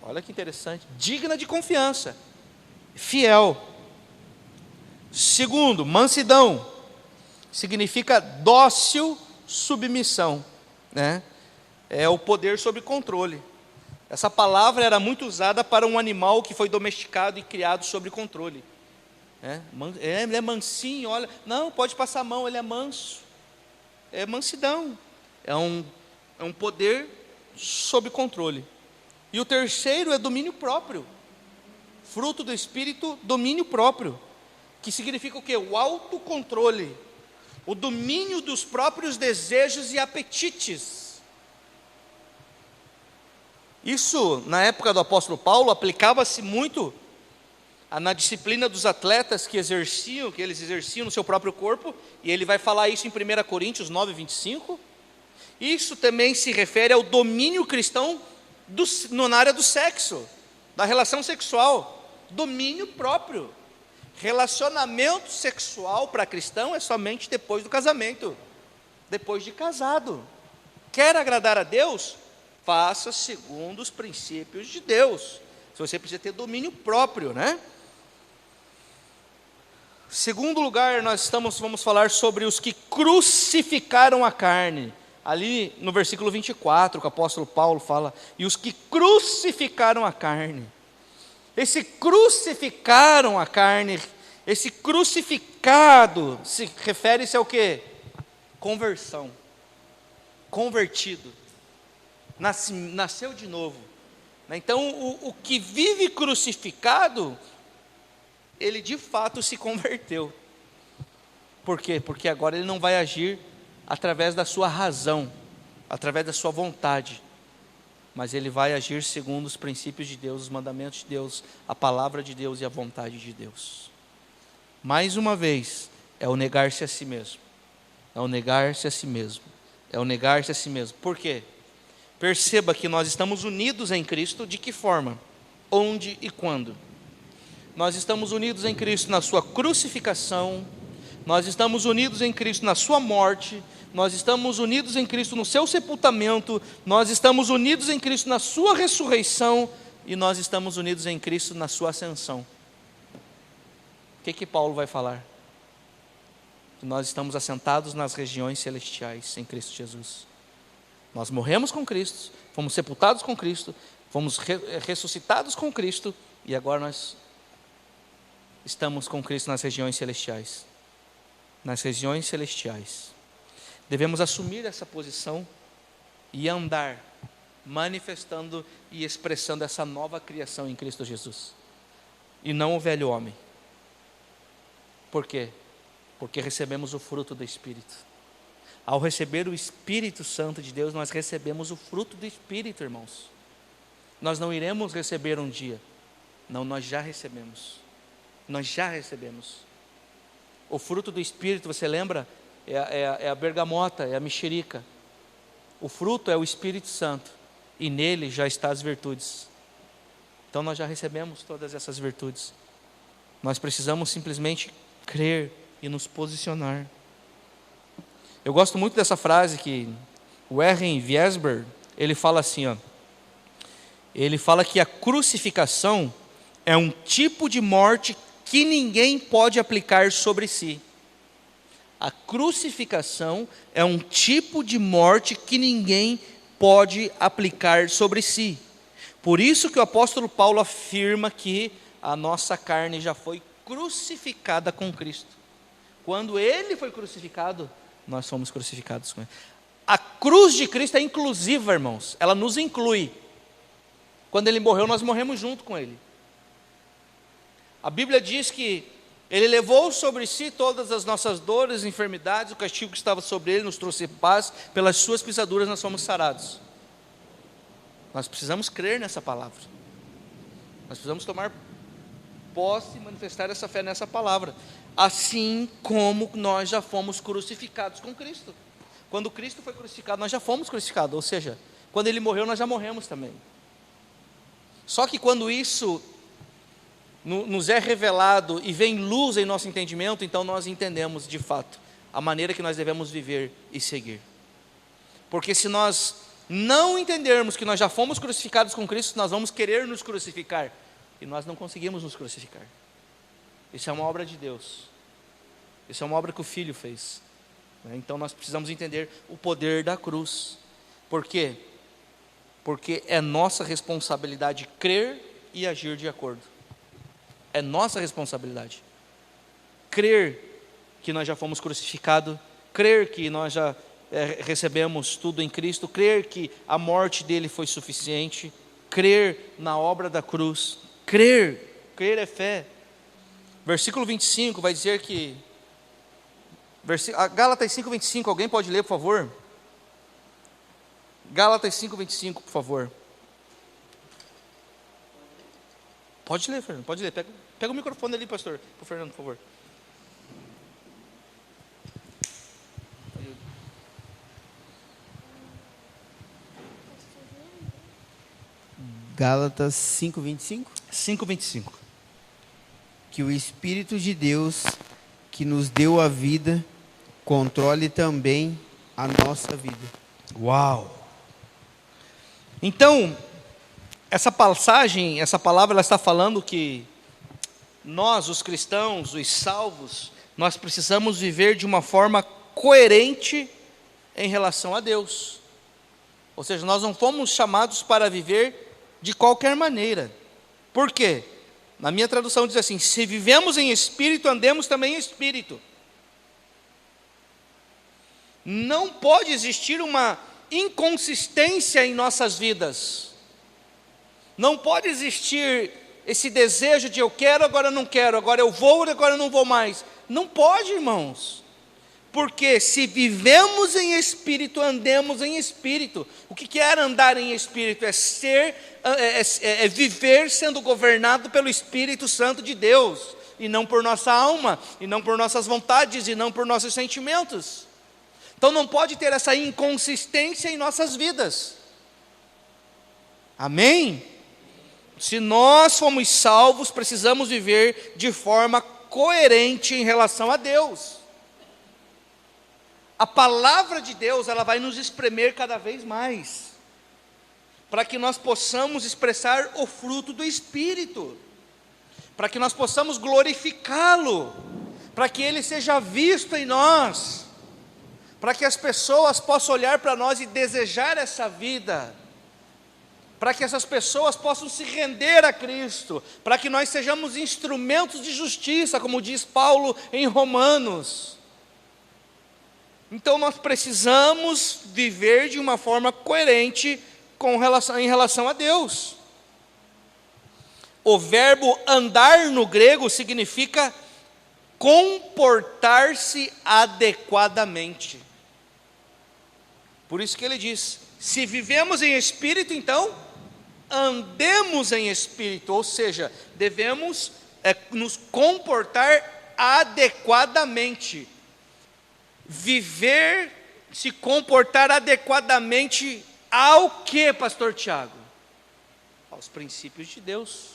Olha que interessante, digna de confiança, fiel. Segundo, mansidão, significa dócil submissão, né? É o poder sobre controle. Essa palavra era muito usada para um animal que foi domesticado e criado sob controle. Ele é mansinho, olha, não, pode passar a mão, ele é manso. É mansidão, é um poder sob controle. E o terceiro é domínio próprio. Fruto do Espírito, domínio próprio. Que significa o quê? O autocontrole. O domínio dos próprios desejos e apetites. Isso, na época do apóstolo Paulo, aplicava-se muito na disciplina dos atletas que eles exerciam no seu próprio corpo, e ele vai falar isso em 1 Coríntios 9:25. Isso também se refere ao domínio cristão na área do sexo, da relação sexual, domínio próprio. Relacionamento sexual para cristão é somente depois do casamento, depois de casado. Quer agradar a Deus? Faça segundo os princípios de Deus. Se você precisa ter domínio próprio, né? Segundo lugar, vamos falar sobre os que crucificaram a carne. Ali no versículo 24, que o apóstolo Paulo fala, e os que crucificaram a carne. Esse crucificaram a carne, esse crucificado, refere-se ao quê? Conversão, convertido, nasceu de novo. Então, o que vive crucificado, ele de fato se converteu. Por quê? Porque agora ele não vai agir através da sua razão, através da sua vontade, mas ele vai agir segundo os princípios de Deus, os mandamentos de Deus, a palavra de Deus e a vontade de Deus. Mais uma vez, é o negar-se a si mesmo, é o negar-se a si mesmo, é o negar-se a si mesmo. Por quê? Perceba que nós estamos unidos em Cristo. De que forma? Onde e quando? Nós estamos unidos em Cristo na sua crucificação, nós estamos unidos em Cristo na sua morte, nós estamos unidos em Cristo no seu sepultamento, nós estamos unidos em Cristo na sua ressurreição e nós estamos unidos em Cristo na sua ascensão. O que Paulo vai falar? Que nós estamos assentados nas regiões celestiais em Cristo Jesus. Nós morremos com Cristo, fomos sepultados com Cristo, fomos ressuscitados com Cristo e agora nós estamos com Cristo nas regiões celestiais. Nas regiões celestiais. Devemos assumir essa posição e andar manifestando e expressando essa nova criação em Cristo Jesus, e não o velho homem. Por quê? Porque recebemos o fruto do Espírito. Ao receber o Espírito Santo de Deus, nós recebemos o fruto do Espírito, irmãos. Nós não iremos receber um dia, não, nós já recebemos. Nós já recebemos. O fruto do Espírito, você lembra? É a bergamota, é a mexerica. O fruto é o Espírito Santo, e nele já estão as virtudes. Então nós já recebemos todas essas virtudes. Nós precisamos simplesmente crer e nos posicionar. Eu gosto muito dessa frase que o Warren Wiersbe, ele fala assim, ó. Ele fala que a crucificação é um tipo de morte que ninguém pode aplicar sobre si. A crucificação é um tipo de morte que ninguém pode aplicar sobre si. Por isso que o apóstolo Paulo afirma que a nossa carne já foi crucificada com Cristo. Quando ele foi crucificado, nós fomos crucificados com ele. A cruz de Cristo é inclusiva, irmãos. Ela nos inclui. Quando ele morreu, nós morremos junto com ele. A Bíblia diz que Ele levou sobre si todas as nossas dores, enfermidades, o castigo que estava sobre ele nos trouxe paz, pelas suas pisaduras nós somos sarados. Nós precisamos crer nessa palavra. Nós precisamos tomar posse e manifestar essa fé nessa palavra. Assim como nós já fomos crucificados com Cristo. Quando Cristo foi crucificado, nós já fomos crucificados, ou seja, quando Ele morreu, nós já morremos também. Só que quando isso nos é revelado e vem luz em nosso entendimento, então nós entendemos de fato a maneira que nós devemos viver e seguir. Porque se nós não entendermos que nós já fomos crucificados com Cristo, nós vamos querer nos crucificar, e nós não conseguimos nos crucificar. Isso é uma obra de Deus, isso é uma obra que o Filho fez. Então nós precisamos entender o poder da cruz. Por quê? Porque é nossa responsabilidade crer e agir de acordo. É nossa responsabilidade crer que nós já fomos crucificados, crer que nós já recebemos tudo em Cristo, crer que a morte dele foi suficiente, crer na obra da cruz. Crer é fé. Versículo 25 vai dizer que Gálatas 5:25, alguém pode ler, por favor? Gálatas 5:25, por favor. Pode ler, Fernando, pode ler. Pega o microfone ali, pastor, para o Fernando, por favor. Gálatas 5:25. 5:25. Que o Espírito de Deus, que nos deu a vida, controle também a nossa vida. Uau! Então, essa passagem, essa palavra, ela está falando que nós, os cristãos, os salvos, nós precisamos viver de uma forma coerente em relação a Deus. Ou seja, nós não fomos chamados para viver de qualquer maneira. Por quê? Na minha tradução diz assim: se vivemos em espírito, andemos também em espírito. Não pode existir uma inconsistência em nossas vidas. Não pode existir esse desejo de eu quero, agora não quero, agora eu vou, agora eu não vou mais. Não pode, irmãos. Porque se vivemos em espírito, andemos em espírito. O que é andar em espírito? É viver sendo governado pelo Espírito Santo de Deus, e não por nossa alma, e não por nossas vontades, e não por nossos sentimentos. Então não pode ter essa inconsistência em nossas vidas. Amém? Se nós fomos salvos, precisamos viver de forma coerente em relação a Deus. A palavra de Deus, ela vai nos espremer cada vez mais, para que nós possamos expressar o fruto do Espírito, para que nós possamos glorificá-lo, para que Ele seja visto em nós, para que as pessoas possam olhar para nós e desejar essa vida, para que essas pessoas possam se render a Cristo, para que nós sejamos instrumentos de justiça, como diz Paulo em Romanos. Então nós precisamos viver de uma forma coerente em relação a Deus. O verbo andar no grego significa comportar-se adequadamente. Por isso que ele diz: se vivemos em espírito, então andemos em espírito, ou seja, devemos nos comportar adequadamente. Viver, se comportar adequadamente ao que, pastor Tiago? Aos princípios de Deus,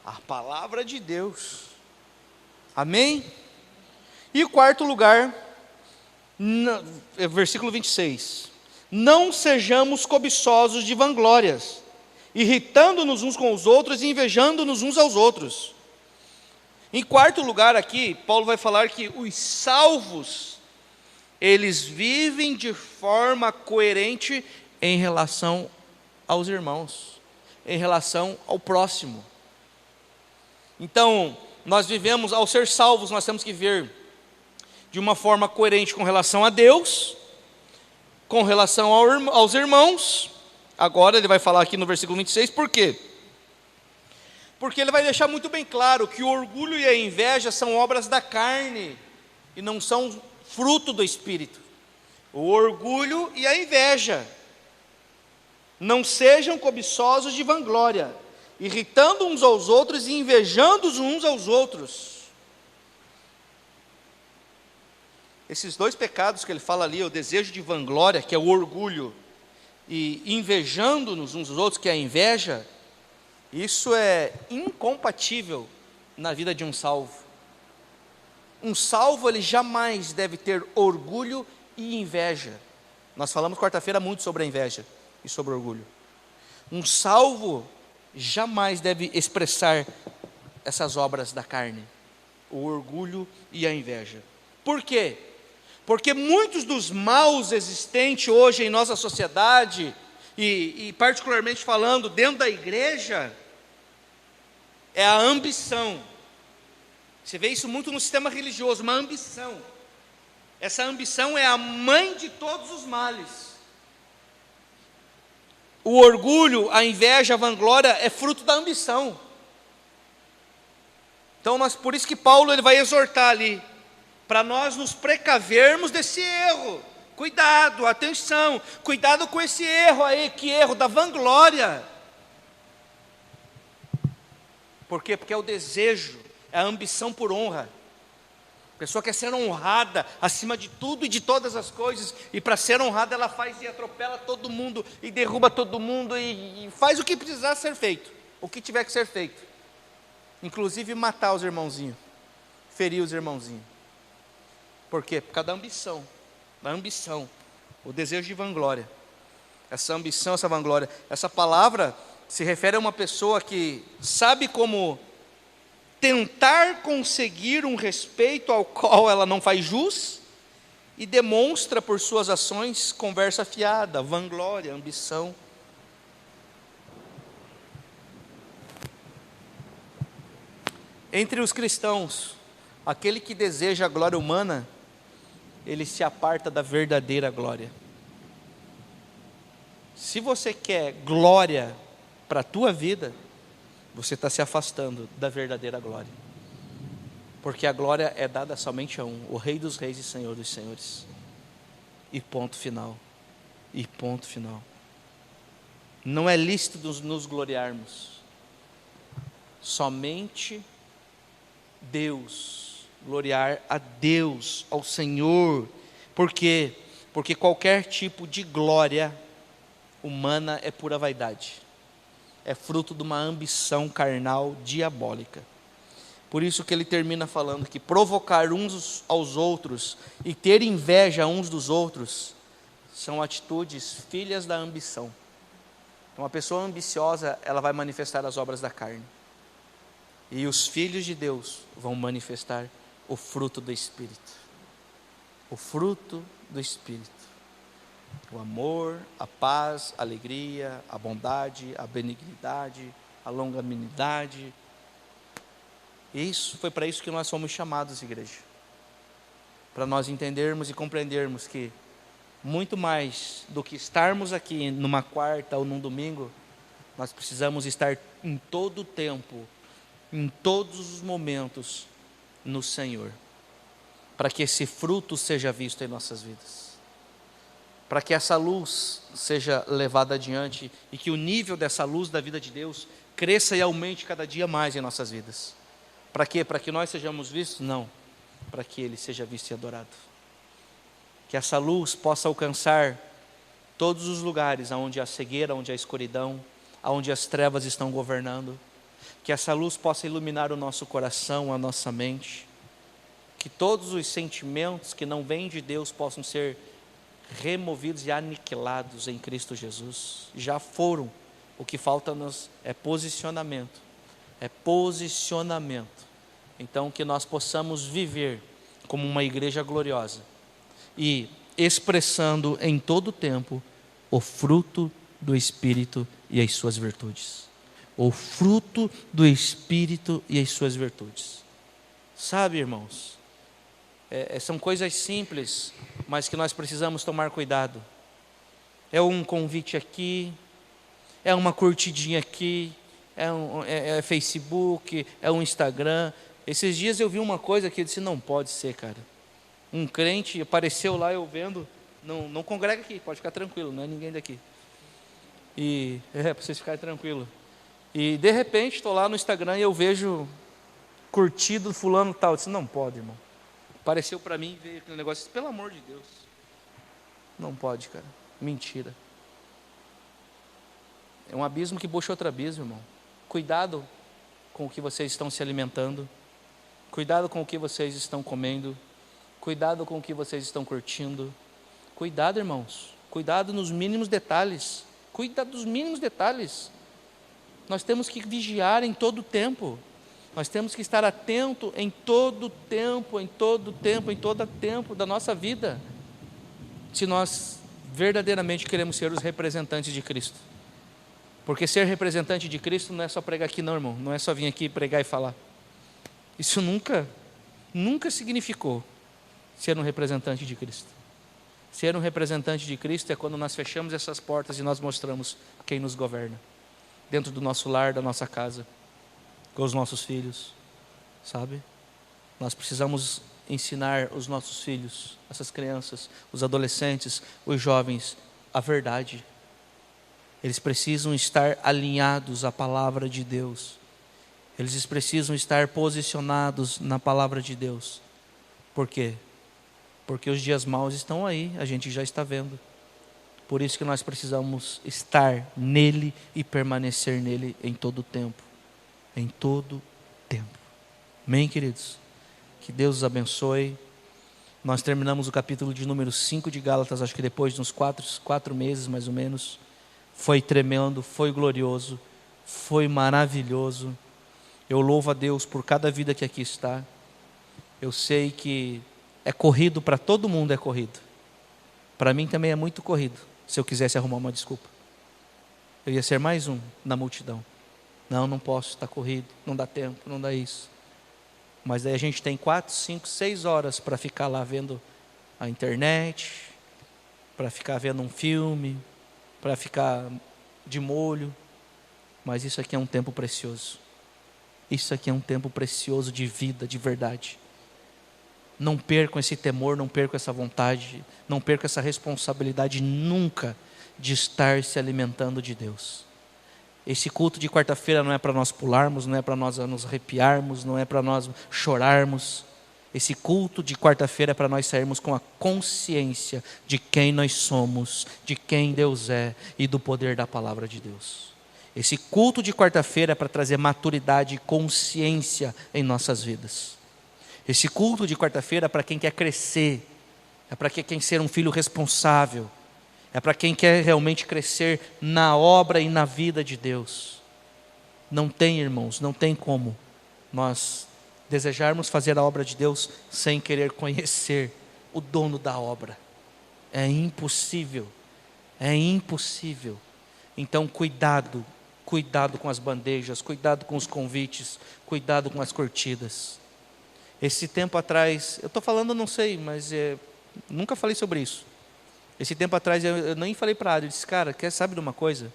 a palavra de Deus. Amém? E o quarto lugar, versículo 26. Não sejamos cobiçosos de vanglórias, irritando-nos uns com os outros e invejando-nos uns aos outros. Em quarto lugar aqui, Paulo vai falar que os salvos, eles vivem de forma coerente em relação aos irmãos, em relação ao próximo. Então, nós vivemos, ao ser salvos, nós temos que viver de uma forma coerente com relação a Deus, com relação aos irmãos. Agora ele vai falar aqui no versículo 26, por quê? Porque ele vai deixar muito bem claro que o orgulho e a inveja são obras da carne e não são fruto do Espírito. O orgulho e a inveja. Não sejam cobiçosos de vanglória, irritando uns aos outros e invejando uns aos outros. Esses dois pecados que ele fala ali, o desejo de vanglória, que é o orgulho, e invejando-nos uns aos outros, que é a inveja, isso é incompatível na vida de um salvo. Um salvo, ele jamais deve ter orgulho e inveja. Nós falamos quarta-feira muito sobre a inveja e sobre o orgulho. Um salvo jamais deve expressar essas obras da carne, o orgulho e a inveja. Por quê? Porque muitos dos maus existentes hoje em nossa sociedade, e particularmente falando dentro da igreja, é a ambição. Você vê isso muito no sistema religioso, uma ambição. Essa ambição é a mãe de todos os males. O orgulho, a inveja, a vanglória é fruto da ambição. Então, por isso que Paulo ele vai exortar ali, para nós nos precavermos desse erro. Cuidado, atenção, cuidado com esse erro aí, que erro da vanglória. Por quê? Porque é o desejo, é a ambição por honra. A pessoa quer ser honrada acima de tudo e de todas as coisas, e para ser honrada ela faz e atropela todo mundo, e derruba todo mundo, e faz o que precisar ser feito, o que tiver que ser feito, inclusive matar os irmãozinhos, ferir os irmãozinhos. Por quê? Por causa da ambição, o desejo de vanglória. Essa ambição, essa vanglória, essa palavra se refere a uma pessoa que sabe como tentar conseguir um respeito ao qual ela não faz jus e demonstra por suas ações conversa fiada, vanglória, ambição. Entre os cristãos, aquele que deseja a glória humana, ele se aparta da verdadeira glória. Se você quer glória para a tua vida, você está se afastando da verdadeira glória. Porque a glória é dada somente a um, o Rei dos Reis e Senhor dos Senhores. E ponto final. E ponto final. Não é lícito nos gloriarmos. Somente Deus. Gloriar a Deus, ao Senhor. Por quê? Porque qualquer tipo de glória humana é pura vaidade. É fruto de uma ambição carnal diabólica. Por isso que ele termina falando que provocar uns aos outros e ter inveja uns dos outros são atitudes filhas da ambição. Uma pessoa ambiciosa, ela vai manifestar as obras da carne. E os filhos de Deus vão manifestar o fruto do Espírito. O fruto do Espírito. O amor, a paz, a alegria, a bondade, a benignidade, a longanimidade. Isso foi para isso que nós fomos chamados, igreja. Para nós entendermos e compreendermos que muito mais do que estarmos aqui numa quarta ou num domingo, nós precisamos estar em todo o tempo, em todos os momentos, no Senhor, para que esse fruto seja visto em nossas vidas, para que essa luz seja levada adiante e que o nível dessa luz da vida de Deus cresça e aumente cada dia mais em nossas vidas. Para quê? Para que nós sejamos vistos? Não, para que Ele seja visto e adorado. Que essa luz possa alcançar todos os lugares onde há cegueira, onde há escuridão, onde as trevas estão governando. Que essa luz possa iluminar o nosso coração, a nossa mente. Que todos os sentimentos que não vêm de Deus possam ser removidos e aniquilados em Cristo Jesus. Já foram. O que falta-nos é posicionamento. É posicionamento. Então que nós possamos viver como uma igreja gloriosa e expressando em todo o tempo o fruto do Espírito e as suas virtudes. O fruto do Espírito e as suas virtudes. Sabe, irmãos, são coisas simples, mas que nós precisamos tomar cuidado. É um convite aqui, é uma curtidinha aqui, é Facebook, é um Instagram. Esses dias eu vi uma coisa que eu disse, não pode ser, cara. Um crente apareceu lá, eu vendo, não congrega aqui, pode ficar tranquilo, não é ninguém daqui. E para vocês ficarem tranquilos. E de repente estou lá no Instagram e eu vejo curtido fulano tal. Eu disse, não pode, irmão. Apareceu para mim, veio aquele negócio, disse, pelo amor de Deus. Não pode, cara. Mentira. É um abismo que puxa outro abismo, irmão. Cuidado com o que vocês estão se alimentando. Cuidado com o que vocês estão comendo. Cuidado com o que vocês estão curtindo. Cuidado, irmãos. Cuidado nos mínimos detalhes. Cuida dos mínimos detalhes. Nós temos que vigiar em todo o tempo. Nós temos que estar atento em todo tempo, em todo tempo, em todo tempo da nossa vida. Se nós verdadeiramente queremos ser os representantes de Cristo. Porque ser representante de Cristo não é só pregar aqui não, irmão. Não é só vir aqui pregar e falar. Isso nunca significou ser um representante de Cristo. Ser um representante de Cristo é quando nós fechamos essas portas e nós mostramos quem nos governa. Dentro do nosso lar, da nossa casa, com os nossos filhos, sabe? Nós precisamos ensinar os nossos filhos, essas crianças, os adolescentes, os jovens, a verdade. Eles precisam estar alinhados à palavra de Deus. Eles precisam estar posicionados na palavra de Deus. Por quê? Porque os dias maus estão aí, a gente já está vendo. Por isso que nós precisamos estar nele e permanecer nele em todo o tempo. Em todo o tempo. Amém, queridos? Que Deus os abençoe. Nós terminamos o capítulo de número 5 de Gálatas, acho que depois de uns 4 meses mais ou menos. Foi tremendo, foi glorioso, foi maravilhoso. Eu louvo a Deus por cada vida que aqui está. Eu sei que é corrido, para todo mundo é corrido. Para mim também é muito corrido. Se eu quisesse arrumar uma desculpa, eu ia ser mais um na multidão. Não posso, está corrido, não dá tempo, não dá isso. Mas daí a gente tem 4, 5, 6 horas para ficar lá vendo a internet, para ficar vendo um filme, para ficar de molho. Mas isso aqui é um tempo precioso. Isso aqui é um tempo precioso de vida, de verdade. Não percam esse temor, não percam essa vontade, não percam essa responsabilidade nunca de estar se alimentando de Deus. Esse culto de quarta-feira não é para nós pularmos, não é para nós nos arrepiarmos, não é para nós chorarmos. Esse culto de quarta-feira é para nós sairmos com a consciência de quem nós somos, de quem Deus é e do poder da palavra de Deus. Esse culto de quarta-feira é para trazer maturidade e consciência em nossas vidas. Esse culto de quarta-feira é para quem quer crescer, é para quem quer ser um filho responsável, é para quem quer realmente crescer na obra e na vida de Deus. Não tem, irmãos, não tem como nós desejarmos fazer a obra de Deus sem querer conhecer o dono da obra. É impossível, é impossível. Então cuidado com as bandejas, cuidado com os convites, cuidado com as curtidas. Esse tempo atrás, eu estou falando, não sei, mas nunca falei sobre isso. Esse tempo atrás eu nem falei para a Adri, eu disse, cara, sabe de uma coisa?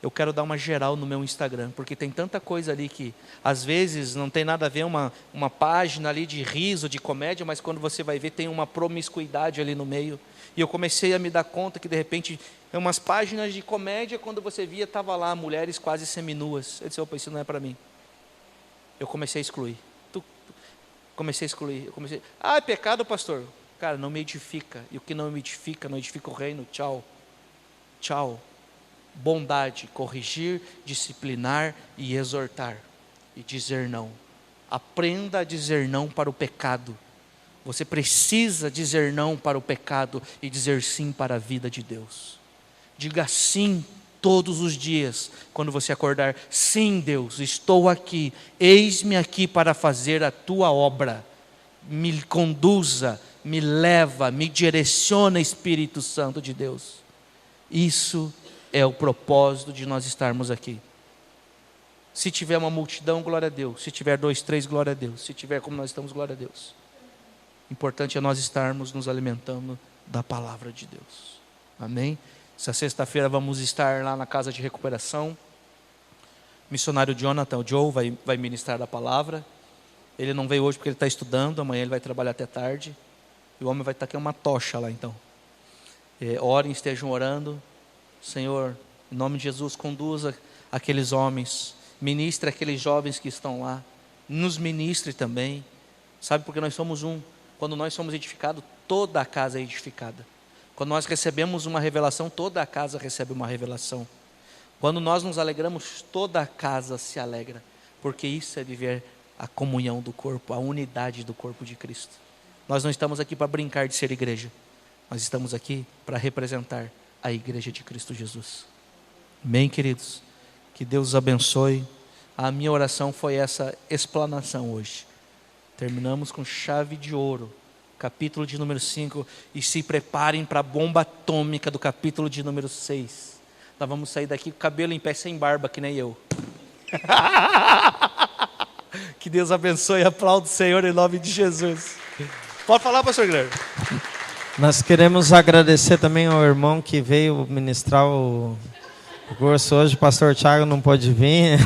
Eu quero dar uma geral no meu Instagram, porque tem tanta coisa ali que, às vezes, não tem nada a ver uma página ali de riso, de comédia, mas quando você vai ver, tem uma promiscuidade ali no meio. E eu comecei a me dar conta que, de repente, umas páginas de comédia, quando você via, estava lá mulheres quase seminuas. Eu disse, opa, isso não é para mim. Eu comecei a excluir. É pecado, pastor? Cara, não me edifica. E o que não me edifica, não edifica o reino. Tchau. Tchau. Bondade, corrigir, disciplinar e exortar. E dizer não. Aprenda a dizer não para o pecado. Você precisa dizer não para o pecado e dizer sim para a vida de Deus. Diga sim todos os dias, quando você acordar. Sim, Deus, estou aqui. Eis-me aqui para fazer a tua obra. Me conduza, me leva, me direciona, Espírito Santo de Deus. Isso é o propósito de nós estarmos aqui. Se tiver uma multidão, glória a Deus. Se tiver 2, 3, glória a Deus. Se tiver como nós estamos, glória a Deus. O importante é nós estarmos nos alimentando da palavra de Deus. Amém? Essa sexta-feira vamos estar lá na casa de recuperação. missionário Jonathan, o Joe, vai ministrar a palavra. Ele não veio hoje porque ele está estudando, amanhã ele vai trabalhar até tarde. E o homem vai estar aqui uma tocha lá então. Orem, estejam orando. Senhor, em nome de Jesus, conduza aqueles homens, ministre aqueles jovens que estão lá, nos ministre também, sabe, porque nós somos um. Quando nós somos edificados, toda a casa é edificada. Quando nós recebemos uma revelação, toda a casa recebe uma revelação. Quando nós nos alegramos, toda a casa se alegra, porque isso é viver a comunhão do corpo, a unidade do corpo de Cristo. Nós não estamos aqui para brincar de ser igreja, nós estamos aqui para representar a igreja de Cristo Jesus. Amém, queridos? Que Deus os abençoe. A minha oração foi essa explanação hoje. Terminamos com chave de ouro, capítulo de número 5, e se preparem para a bomba atômica do capítulo de número 6. Nós vamos sair daqui com o cabelo em pé, sem barba, que nem eu. Que Deus abençoe e aplaude o Senhor em nome de Jesus. Pode falar, pastor Guilherme. Nós queremos agradecer também ao irmão que veio ministrar o curso hoje. O pastor Thiago não pôde vir.